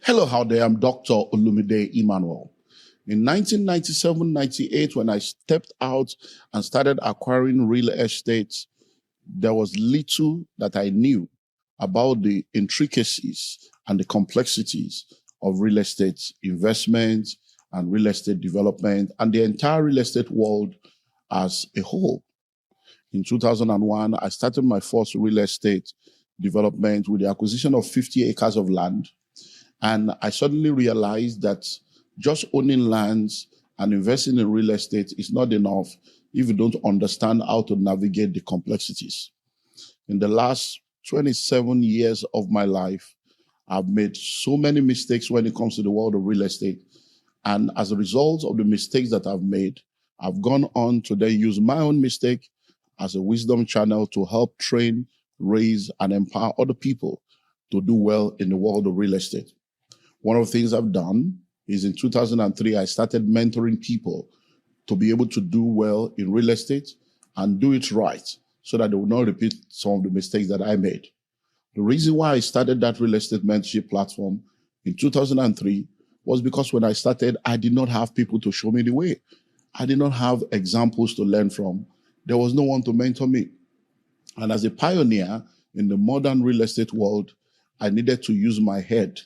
Hello, how there? I'm Dr. Olumide Emmanuel. In 1997-98, when I stepped out and started acquiring real estate, there was little that I knew about the intricacies and the complexities of real estate investment and real estate development and the entire real estate world as a whole. In 2001, I started my first real estate development with the acquisition of 50 acres of land. And I suddenly realized that just owning lands and investing in real estate is not enough if you don't understand how to navigate the complexities. In the last 27 years of my life, I've made so many mistakes when it comes to the world of real estate. And as a result of the mistakes that I've made, I've gone on to then use my own mistake as a wisdom channel to help train, raise, and empower other people to do well in the world of real estate. One of the things I've done is in 2003, I started mentoring people to be able to do well in real estate and do it right so that they will not repeat some of the mistakes that I made. The reason why I started that real estate mentorship platform in 2003 was because when I started, I did not have people to show me the way. I did not have examples to learn from. There was no one to mentor me. And as a pioneer in the modern real estate world, I needed to use my head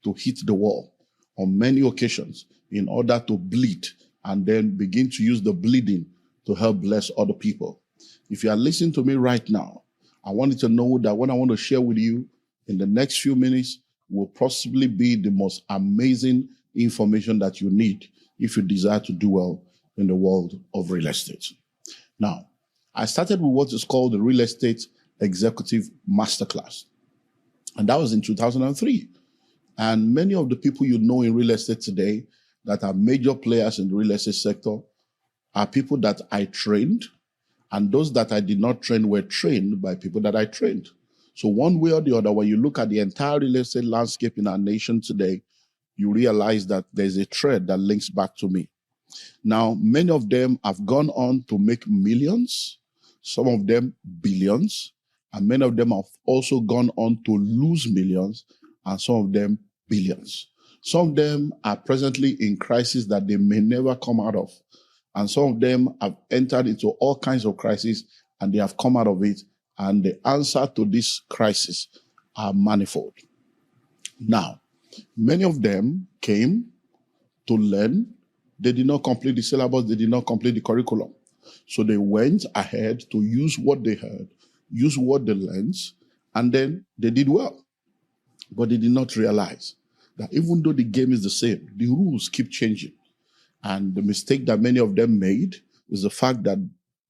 to hit the wall on many occasions in order to bleed and then begin to use the bleeding to help bless other people. If you are listening to me right now, I want you to know that what I want to share with you in the next few minutes will possibly be the most amazing information that you need if you desire to do well in the world of real estate. Now, I started with what is called the Real Estate Executive Masterclass, and that was in 2003. And many of the people you know in real estate today that are major players in the real estate sector are people that I trained, and those that I did not train were trained by people that I trained. So one way or the other, when you look at the entire real estate landscape in our nation today, you realize that there's a thread that links back to me. Now, many of them have gone on to make millions, some of them billions, and many of them have also gone on to lose millions, and some of them billions. Some of them are presently in crisis that they may never come out of. And some of them have entered into all kinds of crises and they have come out of it. And the answer to this crisis are manifold. Now, many of them came to learn. They did not complete the syllabus. They did not complete the curriculum. So they went ahead to use what they heard, use what they learned, and then they did well. But they did not realize that even though the game is the same, the rules keep changing. And the mistake that many of them made is the fact that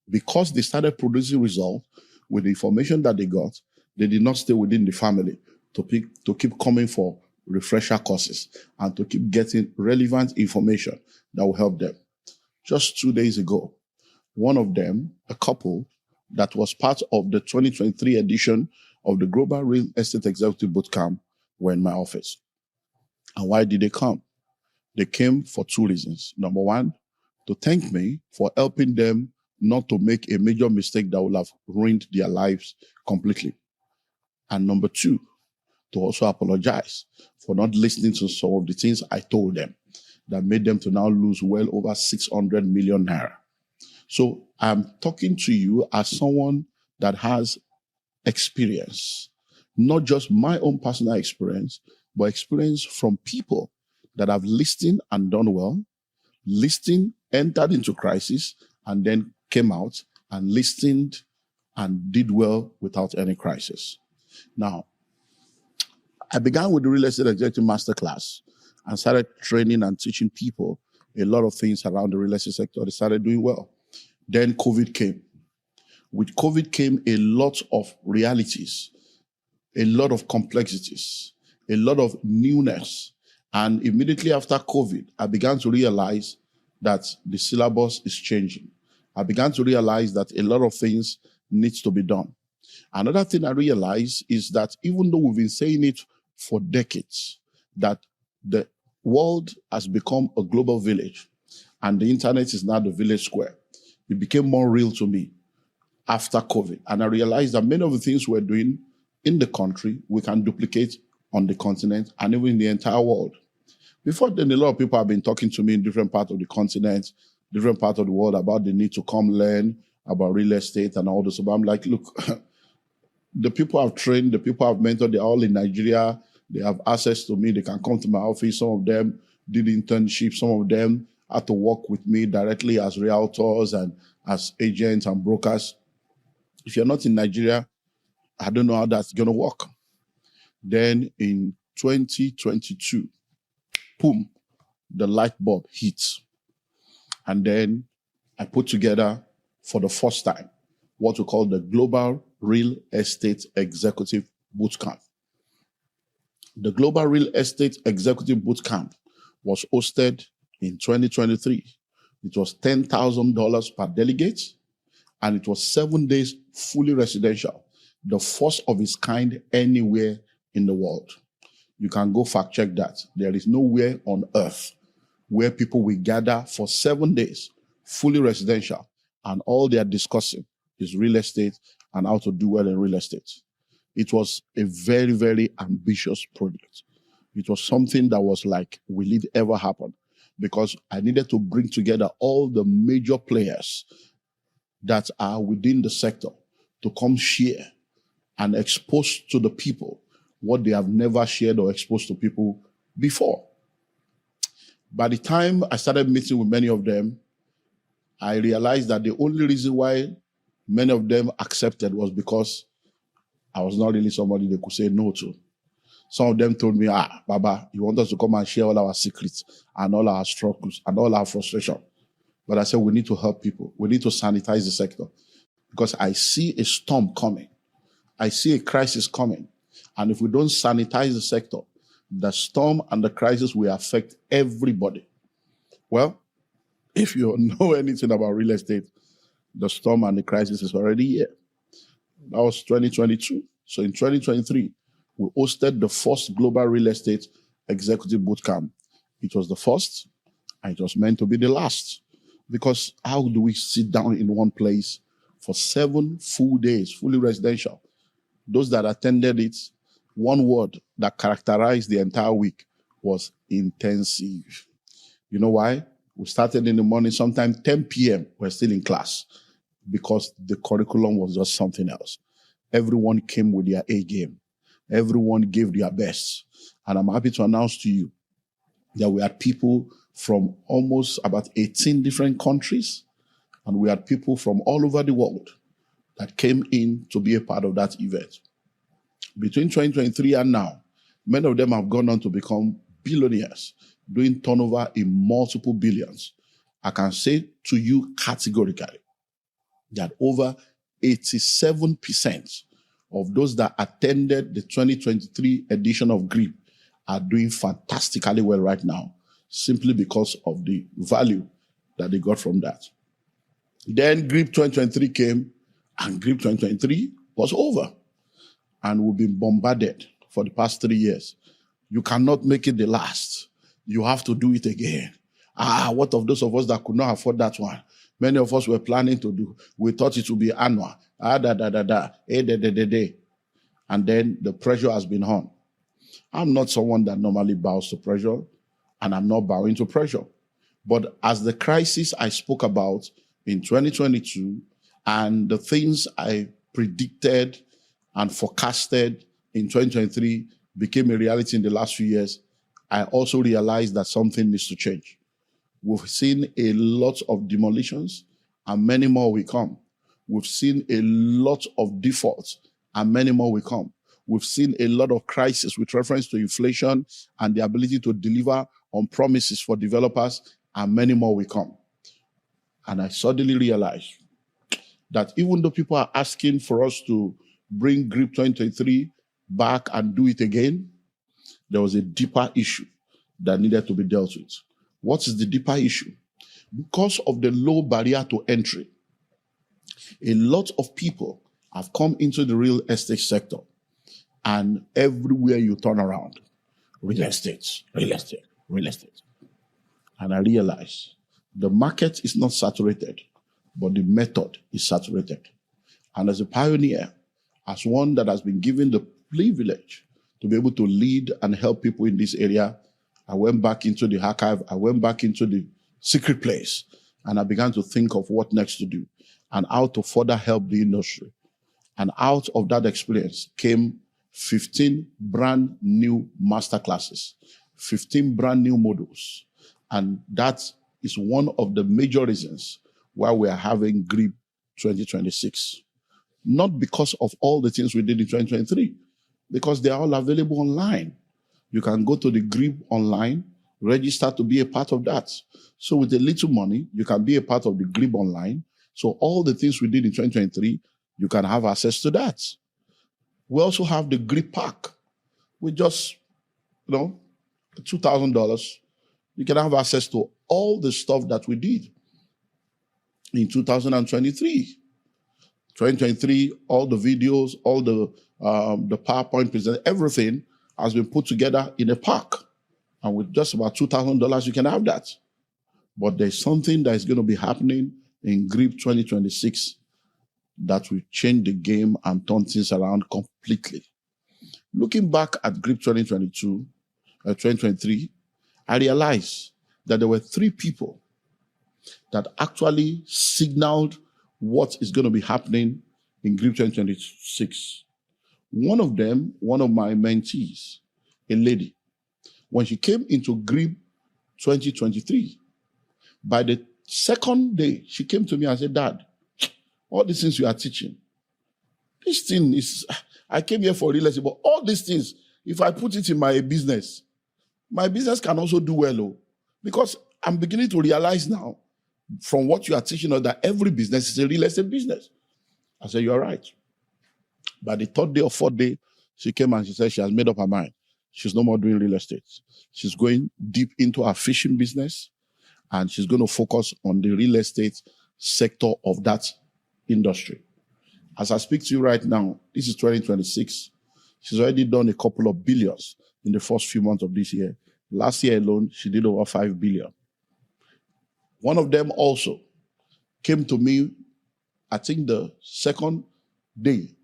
because they started producing results with the information that they got, they did not stay within the family to keep coming for refresher courses and to keep getting relevant information that will help them. Just 2 days ago, one of them, a couple that was part of the 2023 edition of the Global Real Estate Executive Bootcamp, were in my office. And why did they come? They came for two reasons. Number one, to thank me for helping them not to make a major mistake that would have ruined their lives completely. And number two, to also apologize for not listening to some of the things I told them that made them to now lose well over 600 million naira. So I'm talking to you as someone that has experience, not just my own personal experience, but experience from people that have listened and done well, listened, entered into crisis, and then came out and listened and did well without any crisis. Now, I began with the Real Estate Executive Masterclass and started training and teaching people a lot of things around the real estate sector. They started doing well. Then COVID came. With COVID came a lot of realities, a lot of complexities, a lot of newness. And immediately after COVID, I began to realize that the syllabus is changing. I began to realize that a lot of things needs to be done. Another thing I realized is that even though we've been saying it for decades, that the world has become a global village and the internet is now the village square, it became more real to me after COVID. And I realized that many of the things we're doing in the country, we can duplicate on the continent and even in the entire world. Before then, a lot of people have been talking to me in different parts of the continent, different parts of the world about the need to come learn about real estate and all this. But I'm like, look, the people I've trained, the people I've mentored, they're all in Nigeria. They have access to me. They can come to my office. Some of them did internships. Some of them had to work with me directly as realtors and as agents and brokers. If you're not in Nigeria, I don't know how that's going to work. Then in 2022, boom, the light bulb hits. And then I put together for the first time what we call the Global Real Estate Executive Bootcamp. The Global Real Estate Executive Bootcamp was hosted in 2023. It was $10,000 per delegate, and it was 7 days fully residential, the first of its kind anywhere in the world. You can go fact check that. There is nowhere on earth where people will gather for 7 days, fully residential, and all they are discussing is real estate and how to do well in real estate. It was a very, very ambitious project. It was something that was like, will it ever happen? Because I needed to bring together all the major players that are within the sector to come share and expose to the people what they have never shared or exposed to people before. By the time I started meeting with many of them, I realized that the only reason why many of them accepted was because I was not really somebody they could say no to. Some of them told me, Baba, you want us to come and share all our secrets and all our struggles and all our frustration. But I said, we need to help people. We need to sanitize the sector because I see a storm coming. I see a crisis coming. And if we don't sanitize the sector, the storm and the crisis will affect everybody. Well, if you know anything about real estate, the storm and the crisis is already here. That was 2022. So in 2023, we hosted the first Global Real Estate Executive Bootcamp. It was the first, and it was meant to be the last. Because how do we sit down in one place for 7 full days, fully residential? Those that attended it, one word that characterized the entire week was intensive. You know why? We started in the morning, sometime 10 p.m. We're still in class because the curriculum was just something else. Everyone came with their A game. Everyone gave their best. And I'm happy to announce to you that we had people from almost about 18 different countries, and we had people from all over the world that came in to be a part of that event. Between 2023 and now, many of them have gone on to become billionaires, doing turnover in multiple billions. I can say to you categorically that over 87% of those that attended the 2023 edition of GREEB are doing fantastically well right now, simply because of the value that they got from that. Then GREEB 2023 came, and GREEB 2023 was over. And we've been bombarded for the past 3 years. You cannot make it the last. You have to do it again. What of those of us that could not afford that one? Many of us were planning to do. We thought it would be annual. And then the pressure has been on. I'm not someone that normally bows to pressure, and I'm not bowing to pressure. But as the crisis I spoke about in 2022 and the things I predicted and forecasted in 2023 became a reality in the last few years, I also realized that something needs to change. We've seen a lot of demolitions, and many more will come. We've seen a lot of defaults, and many more will come. We've seen a lot of crisis with reference to inflation and the ability to deliver on promises for developers, and many more will come. And I suddenly realized that even though people are asking for us to bring GREEB 2023 back and do it again, there was a deeper issue that needed to be dealt with. What is the deeper issue? Because of the low barrier to entry, a lot of people have come into the real estate sector, and everywhere you turn around, real estate, real estate, real estate. And I realized the market is not saturated, but the method is saturated. And as a pioneer, as one that has been given the privilege to be able to lead and help people in this area, I went back into the archive. I went back into the secret place, and I began to think of what next to do and how to further help the industry. And out of that experience came 15 brand new masterclasses, 15 brand new modules. And that is one of the major reasons why we are having GREEB 2026. Not because of all the things we did in 2023, because they are all available online. You can go to the GREEB online, register to be a part of that. So with a little money, you can be a part of the GREEB online. So all the things we did in 2023, you can have access to that. We also have the GREEB pack with just, $2,000. You can have access to all the stuff that we did in 2023. 2023, all the videos, all the PowerPoint present, everything has been put together in a pack. And with just about $2,000, you can have that. But there's something that is going to be happening in GREEB 2026 that will change the game and turn things around completely. Looking back at GREEB 2023, I realized that there were 3 people that actually signaled what is going to be happening in GREEB 2026. One of them, one of my mentees, a lady, when she came into GREEB 2023, by the second day, she came to me and said, "Dad, all these things you are teaching, this thing is, I came here for real estate, but all these things, if I put it in my business can also do well, because I'm beginning to realize now from what you are teaching us that every business is a real estate business." I said, "You're right." By the 3rd day or 4th day, she came and she said she has made up her mind. She's no more doing real estate. She's going deep into her fishing business, and she's going to focus on the real estate sector of that industry. As I speak to you right now, this is 2026. She's already done a couple of billions in the first few months of this year. Last year alone, she did over 5 billion. One of them also came to me, I think the second day.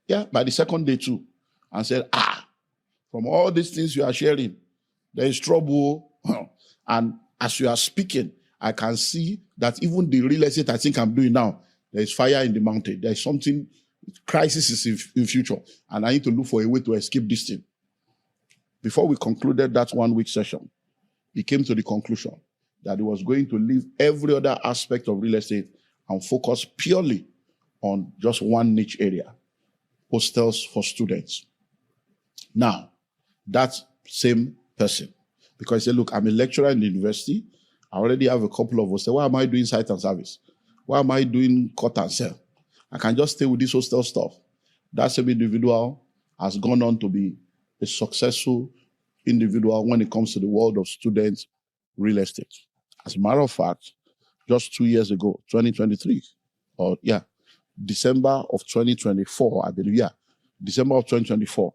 Yeah, by the second day too, and said, from all these things you are sharing, there is trouble. And as you are speaking, I can see that even the real estate I think I'm doing now, there is fire in the mountain. There is something, crisis is in future, and I need to look for a way to escape this thing. Before we concluded that 1-week session, he came to the conclusion that he was going to leave every other aspect of real estate and focus purely on just one niche area, hostels for students. Now, that same person, because he said, "Look, I'm a lecturer in the university. I already have a couple of hostels. Why am I doing site and service? Why am I doing cut and sell? I can just stay with this hostel stuff." That same individual has gone on to be a successful individual when it comes to the world of student real estate. As a matter of fact, just 2 years ago, 2023, December of 2024, I believe, December of 2024,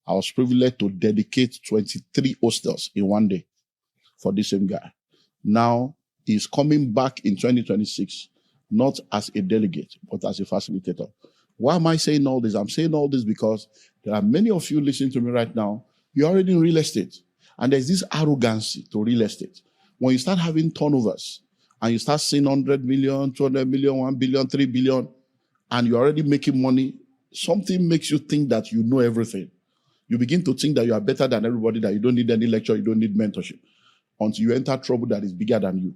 I was privileged to dedicate 23 hostels in one day for this same guy. Now, he's coming back in 2026, not as a delegate, but as a facilitator. Why am I saying all this? I'm saying all this because there are many of you listening to me right now. You're already in real estate, and there's this arrogancy to real estate. When you start having turnovers, and you start seeing 100 million, 200 million, 1 billion, 3 billion, and you're already making money, something makes you think that you know everything. You begin to think that you are better than everybody, that you don't need any lecture, you don't need mentorship, until you enter trouble that is bigger than you.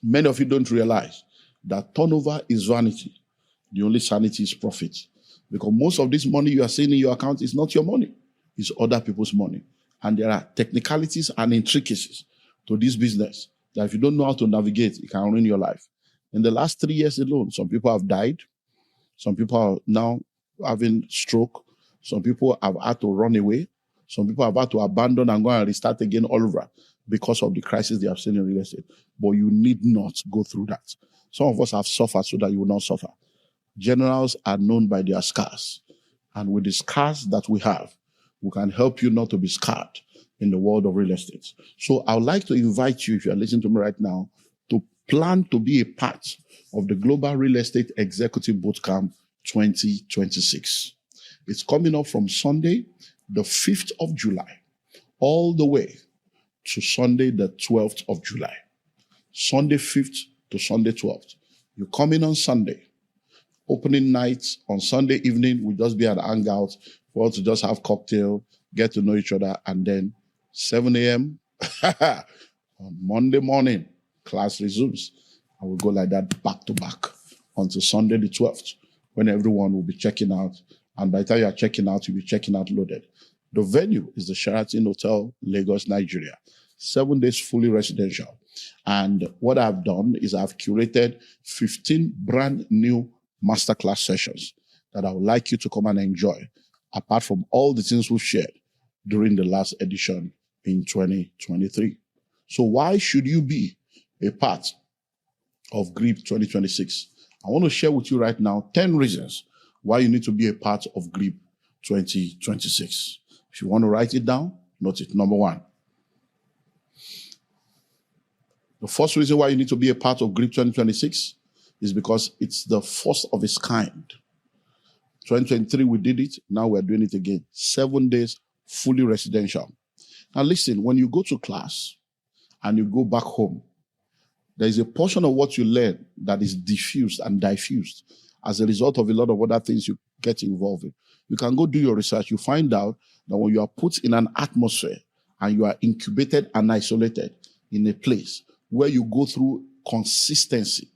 Many of you don't realize that turnover is vanity. The only sanity is profit. Because most of this money you are seeing in your account is not your money. It's other people's money. And there are technicalities and intricacies to this business that if you don't know how to navigate, it can ruin your life. In the last 3 years alone, some people have died. Some people are now having stroke. Some people have had to run away. Some people have had to abandon and go and restart again all over because of the crisis they have seen in real estate. But you need not go through that. Some of us have suffered so that you will not suffer. Generals are known by their scars. And with the scars that we have, we can help you not to be scarred in the world of real estate. So I would like to invite you, if you are listening to me right now, to plan to be a part of the Global Real Estate Executive Bootcamp 2026. It's coming up from Sunday, the 5th of July, all the way to Sunday, the 12th of July. Sunday 5th to Sunday 12th. You come in on Sunday. Opening night on Sunday evening will just be an hangout for us to just have cocktail, get to know each other, and then 7 a.m. on Monday morning, class resumes. I will go like that back to back until Sunday the 12th, when everyone will be checking out. And by the time you are checking out, you'll be checking out loaded. The venue is the Sheraton Hotel, Lagos, Nigeria. 7 days fully residential. And what I've done is I've curated 15 brand new masterclass sessions that I would like you to come and enjoy, apart from all the things we've shared during the last edition in 2023. So why should you be a part of GREEB 2026? I want to share with you right now 10 reasons why you need to be a part of GREEB 2026. If you want to write it down, note it. Number one, the first reason why you need to be a part of GREEB 2026 is because it's the first of its kind. 2023, we did it. Now we're doing it again. 7 days, fully residential. Now listen, when you go to class and you go back home, there is a portion of what you learn that is diffused and diffused as a result of a lot of other things you get involved in. You can go do your research. You find out that when you are put in an atmosphere and you are incubated and isolated in a place where you go through consistency,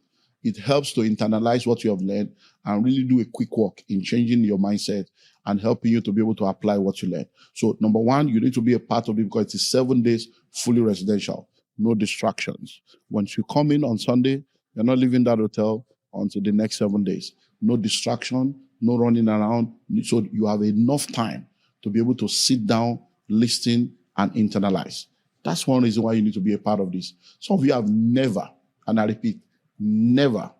it helps to internalize what you have learned and really do a quick work in changing your mindset and helping you to be able to apply what you learn. So number one, you need to be a part of it because it is 7 days fully residential, no distractions. Once you come in on Sunday, you're not leaving that hotel until the next 7 days. No distraction, no running around. So you have enough time to be able to sit down, listen, and internalize. That's one reason why you need to be a part of this. Some of you have never, and I repeat, never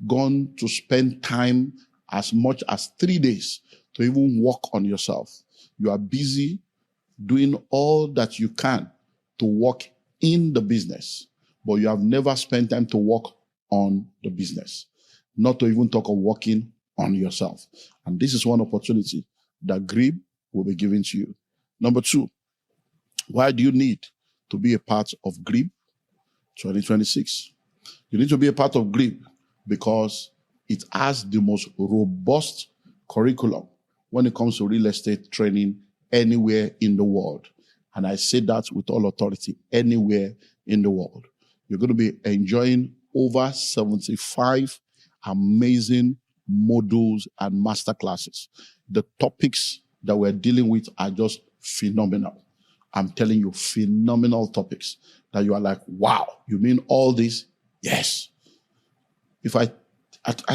gone to spend time as much as 3 days to even work on yourself. You are busy doing all that you can to work in the business, but you have never spent time to work on the business, not to even talk of working on yourself. And this is one opportunity that GREEB will be giving to you. Number two, why do you need to be a part of GREEB 2026? You need to be a part of GREEB because it has the most robust curriculum when it comes to real estate training anywhere in the world. And I say that with all authority, anywhere in the world. You're going to be enjoying over 75 amazing modules and masterclasses. The topics that we're dealing with are just phenomenal. I'm telling you, phenomenal topics that you are like, wow, you mean all this? Yes. If I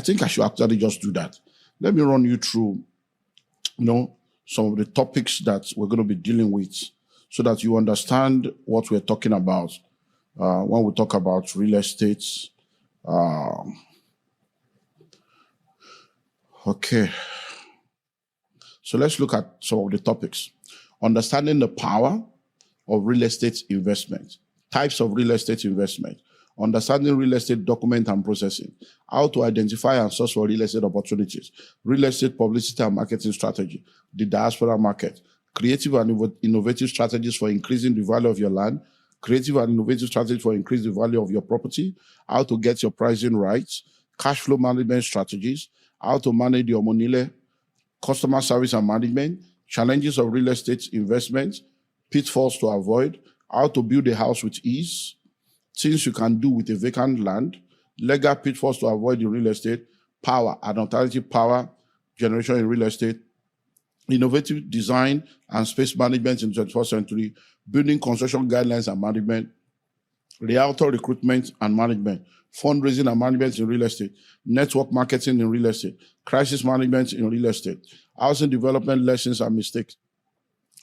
think I should actually just do that. Let me run you through, some of the topics that we're going to be dealing with so that you understand what we're talking about when we talk about real estate. Okay. So let's look at some of the topics. Understanding the power of real estate investment, types of real estate investment, understanding real estate document and processing, how to identify and source for real estate opportunities, real estate publicity and marketing strategy, the diaspora market, creative and innovative strategies for increasing the value of your land, creative and innovative strategies for increasing the value of your property, how to get your pricing right, cash flow management strategies, how to manage your money, customer service and management, challenges of real estate investment, pitfalls to avoid, how to build a house with ease, things you can do with a vacant land, legal pitfalls to avoid in real estate, power and alternative power generation in real estate, innovative design and space management in the 21st century, building construction guidelines and management, realtor recruitment and management, fundraising and management in real estate, network marketing in real estate, crisis management in real estate, housing development lessons and mistakes,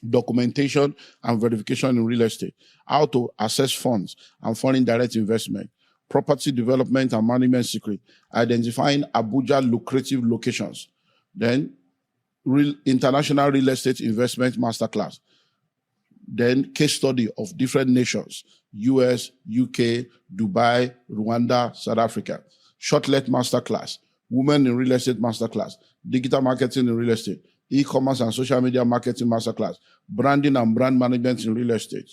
documentation and verification in real estate, how to assess funds and foreign direct investment, property development and management secret, identifying Abuja lucrative locations, then international real estate investment masterclass, then case study of different nations, US, UK, Dubai, Rwanda, South Africa, shortlet masterclass, women in real estate masterclass, digital marketing in real estate, e-commerce and social media marketing masterclass, branding and brand management in real estate,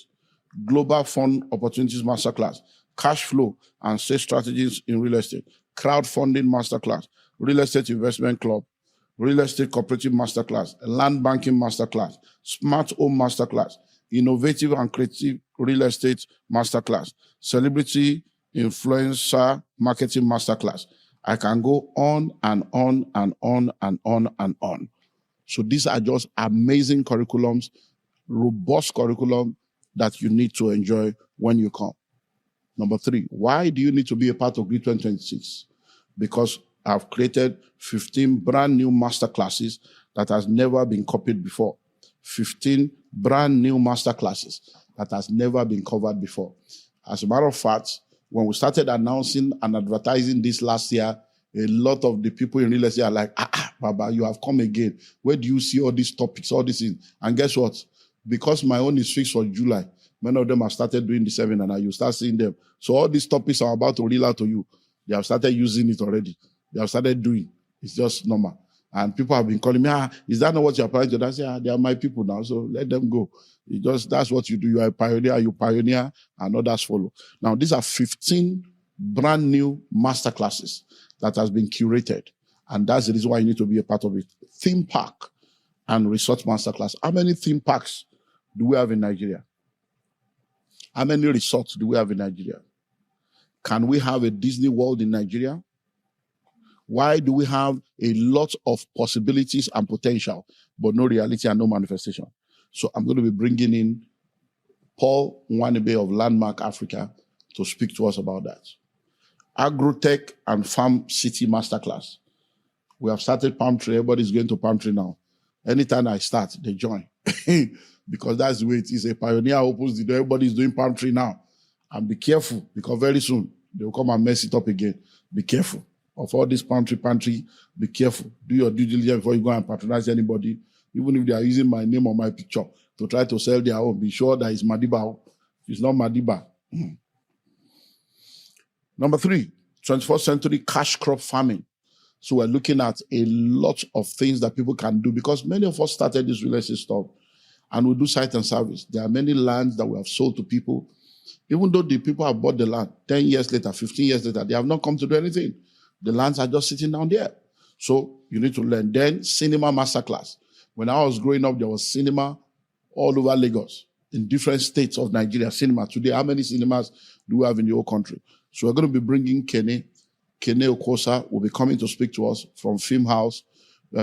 global fund opportunities masterclass, cash flow and sales strategies in real estate, crowdfunding masterclass, real estate investment club, real estate cooperative masterclass, land banking masterclass, smart home masterclass, innovative and creative real estate masterclass, celebrity influencer marketing masterclass. I can go on and on and on and on and on. So these are just amazing curriculums, robust curriculum that you need to enjoy when you come. Number 3, why do you need to be a part of GREEB 2026? Because I've created 15 brand new masterclasses that has never been copied before. 15 brand new masterclasses that has never been covered before. As a matter of fact, when we started announcing and advertising this last year, a lot of the people in real estate are like, Baba, you have come again. Where do you see all these topics, all these things? And guess what? Because my own is fixed for July, many of them have started doing the seminar and you start seeing them. So all these topics are about to reel out to you. They have started using it already. They have started doing. It's just normal. And people have been calling me, is that not what you're applying to? I say, they are my people now, so let them go. That's what you do. You are a pioneer, you pioneer, and others follow. Now, these are 15 brand new masterclasses that has been curated. And that's the reason why you need to be a part of it. Theme park and resort masterclass. How many theme parks do we have in Nigeria? How many resorts do we have in Nigeria? Can we have a Disney World in Nigeria? Why do we have a lot of possibilities and potential, but no reality and no manifestation? So I'm going to be bringing in Paul Nwanebe of Landmark Africa to speak to us about that. Agrotech and Farm City Masterclass. We have started Palm Tree. Everybody's going to Palm Tree now. Anytime I start, they join. Because that's the way it is. A pioneer opens the door. Everybody's doing Palm Tree now. And be careful, because very soon they will come and mess it up again. Be careful of all this pantry. Be careful. Do your due diligence before you go and patronize anybody. Even if they are using my name or my picture to try to sell their own, be sure that it's Madiba. It's not Madiba. Number 3, 21st century cash crop farming. So we're looking at a lot of things that people can do, because many of us started this real estate stuff and we do site and service. There are many lands that we have sold to people. Even though the people have bought the land 10 years later, 15 years later, they have not come to do anything. The lands are just sitting down there. So you need to learn. Then cinema masterclass. When I was growing up, there was cinema all over Lagos, in different states of Nigeria. Cinema. Today, how many cinemas do we have in the whole country? So we're going to be bringing Kene Okosa will be coming to speak to us from Film House,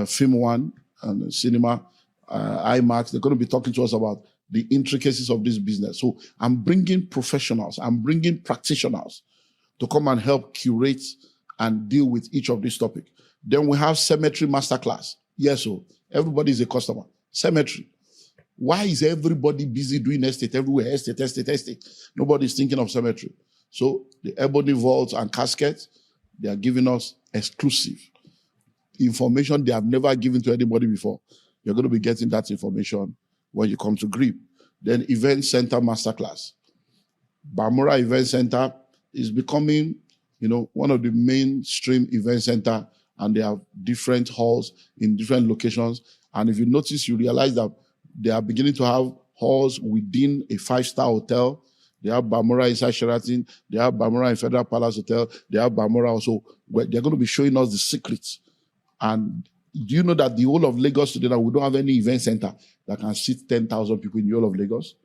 Film One, and Cinema, IMAX. They're going to be talking to us about the intricacies of this business. So I'm bringing professionals, I'm bringing practitioners to come and help curate and deal with each of these topics. Then we have cemetery masterclass. Yes, so everybody is a customer. Cemetery. Why is everybody busy doing estate everywhere? Estate. Nobody's thinking of cemetery. So the ebony vaults and caskets, they are giving us exclusive information they have never given to anybody before. You're going to be getting that information when you come to GREEB. Then Event Center Masterclass. Bamura Event Center is becoming, one of the mainstream event center, and they have different halls in different locations. And if you notice, you realize that they are beginning to have halls within a 5-star hotel. They have Bamura inside Sheraton. They have Bamura in Federal Palace Hotel. They have Bamura also. Where they're going to be showing us the secrets. And do you know that the whole of Lagos today, we don't have any event center that can seat 10,000 people in the whole of Lagos?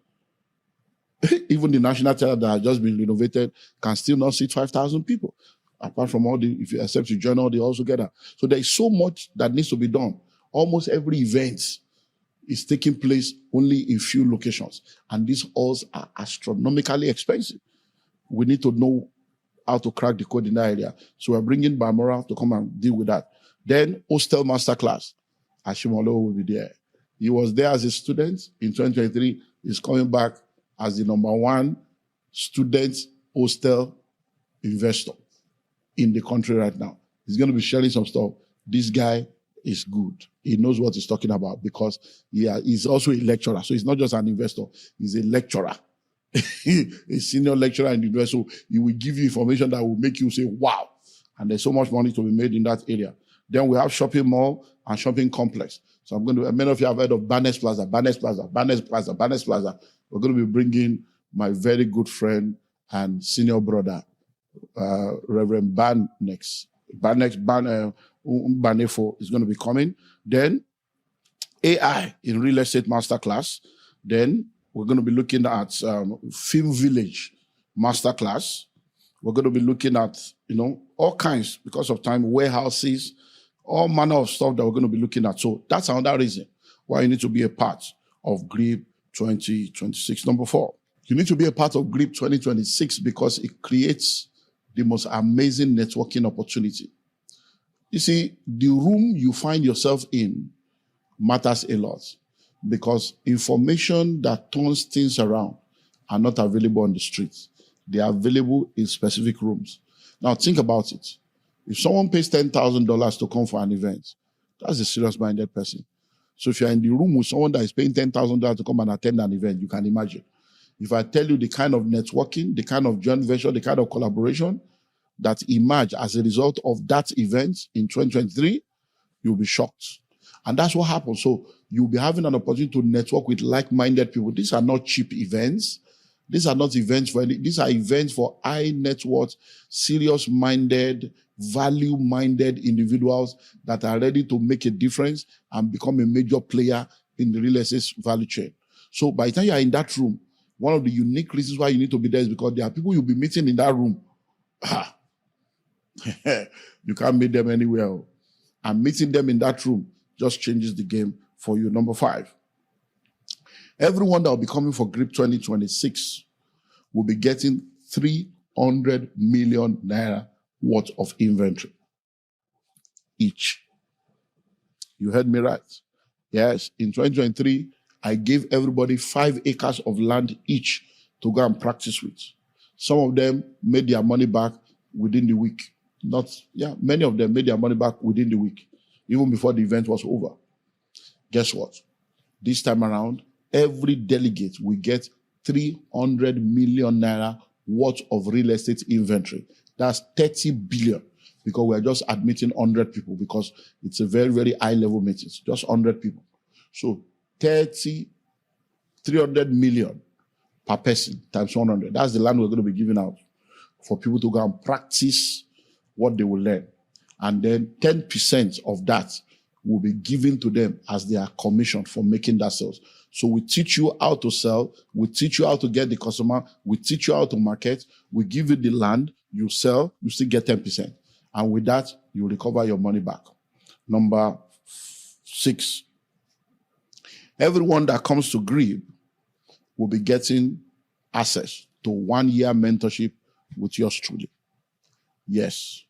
Even the National Theatre that has just been renovated can still not seat 5,000 people. Apart from all the, except you join all the halls together. So there is so much that needs to be done. Almost every event is taking place only in few locations. And these halls are astronomically expensive. We need to know how to crack the code in that area. So we're bringing Bamora to come and deal with that. Then Hostel Masterclass. Ashimolo will be there. He was there as a student in 2023. He's coming back as the #1 student hostel investor in the country right now. He's going to be sharing some stuff. This guy is good. He knows what he's talking about because he's also a lecturer. So he's not just an investor. He's a lecturer. A senior lecturer in the university. So he will give you information that will make you say, wow. And there's so much money to be made in that area. Then we have shopping mall and shopping complex. So many of you have heard of Barnes Plaza. We're going to be bringing my very good friend and senior brother, Reverend Banefo is going to be coming. Then AI in real estate masterclass. Then we're going to be looking at Film Village masterclass. We're going to be looking at, all kinds, because of time, warehouses, all manner of stuff that we're going to be looking at. So that's another reason why you need to be a part of GREEB 2026. Number 4, you need to be a part of GREEB 2026 because it creates the most amazing networking opportunity. You see, the room you find yourself in matters a lot because information that turns things around are not available on the streets. They are available in specific rooms. Now think about it. If someone pays $10,000 to come for an event, that's a serious-minded person. So if you're in the room with someone that is paying $10,000 to come and attend an event, you can imagine. If I tell you the kind of networking, the kind of joint venture, the kind of collaboration that emerge as a result of that event in 2023, you'll be shocked. And that's what happens. So you'll be having an opportunity to network with like-minded people. These are not cheap events. These are not events these are events for high net worth, serious-minded, value-minded individuals that are ready to make a difference and become a major player in the real estate value chain. So by the time you are in that room, one of the unique reasons why you need to be there is because there are people you'll be meeting in that room. You can't meet them anywhere. And meeting them in that room just changes the game for you. Number 5. Everyone that will be coming for GREEB 2026 will be getting 300 million naira worth of inventory each. You heard me right. Yes, in 2023, I gave everybody 5 acres of land each to go and practice with. Some of them made their money back within the week. Many of them made their money back within the week, even before the event was over. Guess what? This time around, every delegate will get 300 million naira worth of real estate inventory. That's 30 billion because we are just admitting 100 people because it's a very, very high level meeting. It's just 100 people. So 300 million per person times 100. That's the land we're going to be giving out for people to go and practice what they will learn. And then 10% of that will be given to them as their commission for making that sales. So we teach you how to sell. We teach you how to get the customer. We teach you how to market. We give you the land. You sell. You still get 10%. And with that, you recover your money back. Number 6. Everyone that comes to GREEB will be getting access to 1-year mentorship with yours truly. Yes.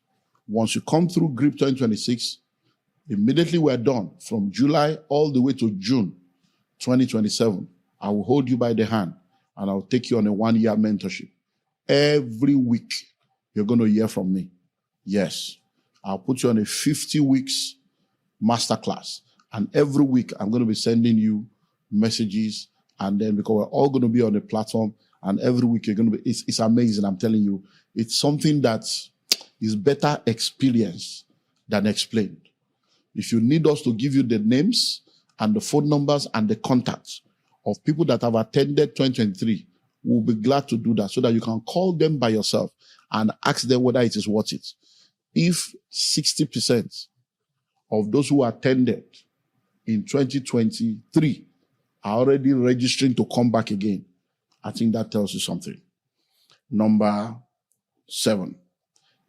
Once you come through GREEB 2026, immediately we're done. From July all the way to June 2027, I will hold you by the hand and I'll take you on a 1-year mentorship. Every week, you're going to hear from me. Yes. I'll put you on a 50 weeks masterclass. And every week, I'm going to be sending you messages. And then because we're all going to be on a platform, and every week you're going to be, it's amazing. I'm telling you, it's something that is better experienced than explained. If you need us to give you the names and the phone numbers and the contacts of people that have attended 2023, we'll be glad to do that so that you can call them by yourself and ask them whether it is worth it. If 60% of those who attended in 2023 are already registering to come back again, I think that tells you something. Number 7,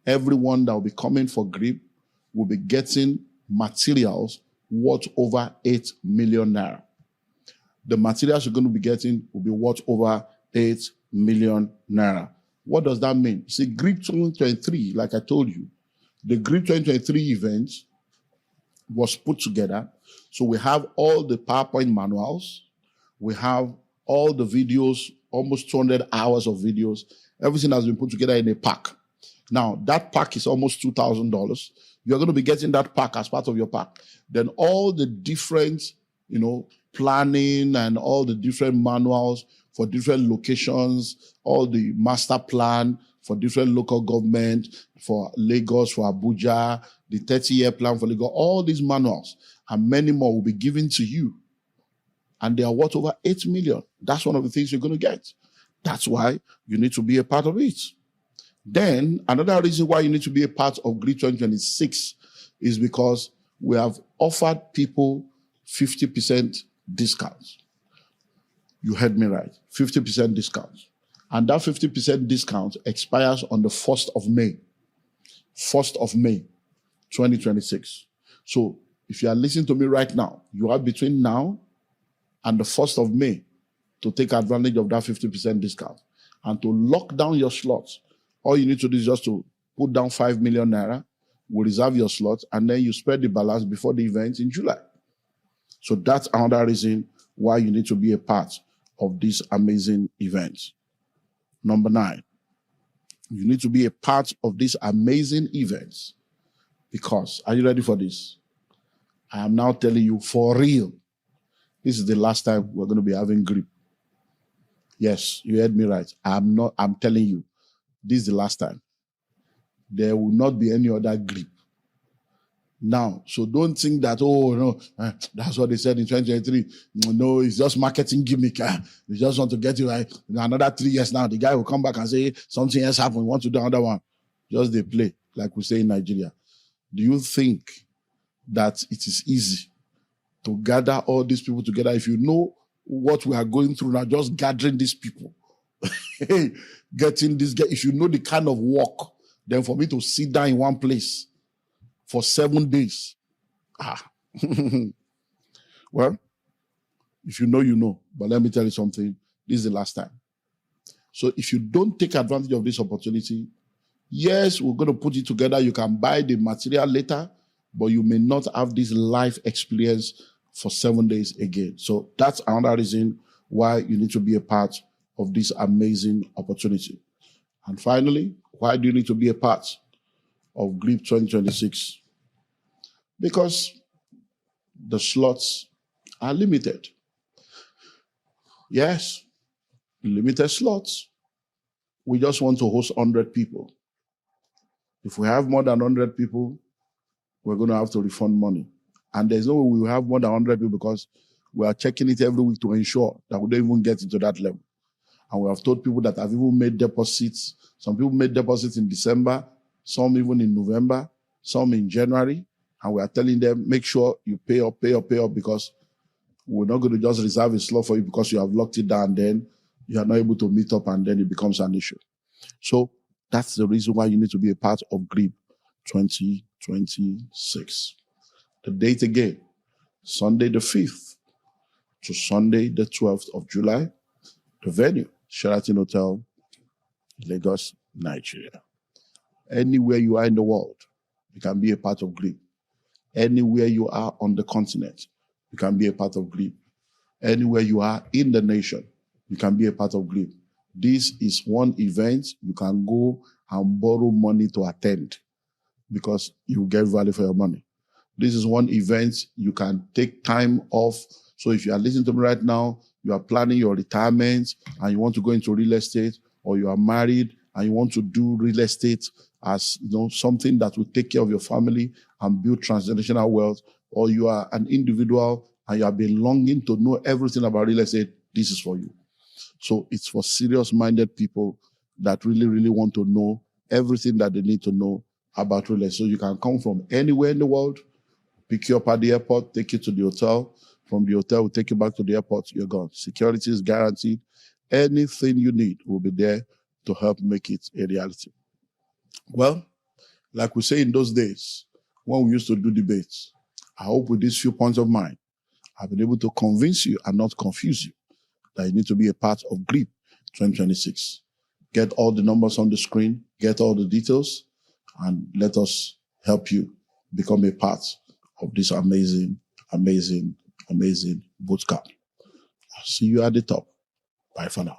everyone that will be coming for GREEB will be getting materials worth over 8 million naira. The materials you're going to be getting will be worth over 8 million naira. What does that mean? See, GREEB 2023, like I told you, the GREEB 2023 event was put together. So we have all the PowerPoint manuals. We have all the videos, almost 200 hours of videos. Everything has been put together in a pack. Now, that pack is almost $2,000. You're going to be getting that pack as part of your pack. Then all the different, planning and all the different manuals for different locations, all the master plan for different local government, for Lagos, for Abuja, the 30-year plan for Lagos, all these manuals and many more will be given to you. And they are worth over 8 million. That's one of the things you're going to get. That's why you need to be a part of it. Then another reason why you need to be a part of GREEB 2026 is because we have offered people 50% discounts. You heard me right, 50% discounts. And that 50% discount expires on the 1st of May. 1st of May, 2026. So if you are listening to me right now, you have between now and the 1st of May to take advantage of that 50% discount. And to lock down your slots, all you need to do is just to put down 5 million naira, we'll reserve your slot, and then you spread the balance before the event in July. So that's another reason why you need to be a part of this amazing event. Number 9, you need to be a part of these amazing events because, are you ready for this? I am now telling you for real, this is the last time we're going to be having GREEB. Yes, you heard me right. I'm telling you, this is the last time. There will not be any other GREEB. Now, so don't think that, oh, no, that's what they said in 2023. No, it's just marketing gimmick. They just want to get you right. In another 3 years now, the guy will come back and say, something else happened. We want to do another one. Just they play, like we say in Nigeria. Do you think that it is easy to gather all these people together? If you know what we are going through now, just gathering these people, getting this, if you know the kind of work, then for me to sit down in one place for 7 days. Well, if you know, you know. But let me tell you something. This is the last time. So if you don't take advantage of this opportunity, yes, we're going to put it together. You can buy the material later, but you may not have this life experience for 7 days again. So that's another reason why you need to be a part of this amazing opportunity. And finally, why do you need to be a part of GREEB 2026? Because the slots are limited. Yes, limited slots. We just want to host 100 people. If we have more than 100 people, we're going to have to refund money. And there's no way we will have more than 100 people because we are checking it every week to ensure that we don't even get into that level. And we have told people that have even made deposits. Some people made deposits in December, some even in November, some in January. And we are telling them, make sure you pay up, because we're not going to just reserve a slot for you because you have locked it down, then you are not able to meet up, and then it becomes an issue. So that's the reason why you need to be a part of GREEB 2026. The date again, Sunday the 5th to Sunday the 12th of July. The venue, Sheraton Hotel, Lagos, Nigeria. Anywhere you are in the world, you can be a part of GREEB. Anywhere you are on the continent, you can be a part of GREEB. Anywhere you are in the nation, you can be a part of GREEB. This is one event you can go and borrow money to attend because you get value for your money. This is one event you can take time off. So if you are listening to me right now, you are planning your retirement and you want to go into real estate, or you are married and you want to do real estate as something that will take care of your family and build transgenerational wealth, or you are an individual and you have been longing to know everything about real estate, this is for you. So it's for serious-minded people that really, really want to know everything that they need to know about real estate. So you can come from anywhere in the world, pick you up at the airport, take you to the hotel. From the hotel, we'll take you back to the airport. You're gone. Security is guaranteed. Anything you need will be there to help make it a reality. Well, like we say in those days, when we used to do debates, I hope with these few points of mine, I've been able to convince you and not confuse you that you need to be a part of GREEB 2026. Get all the numbers on the screen, get all the details, and let us help you become a part of this amazing, amazing, amazing bootcamp. I'll see you at the top. Bye for now.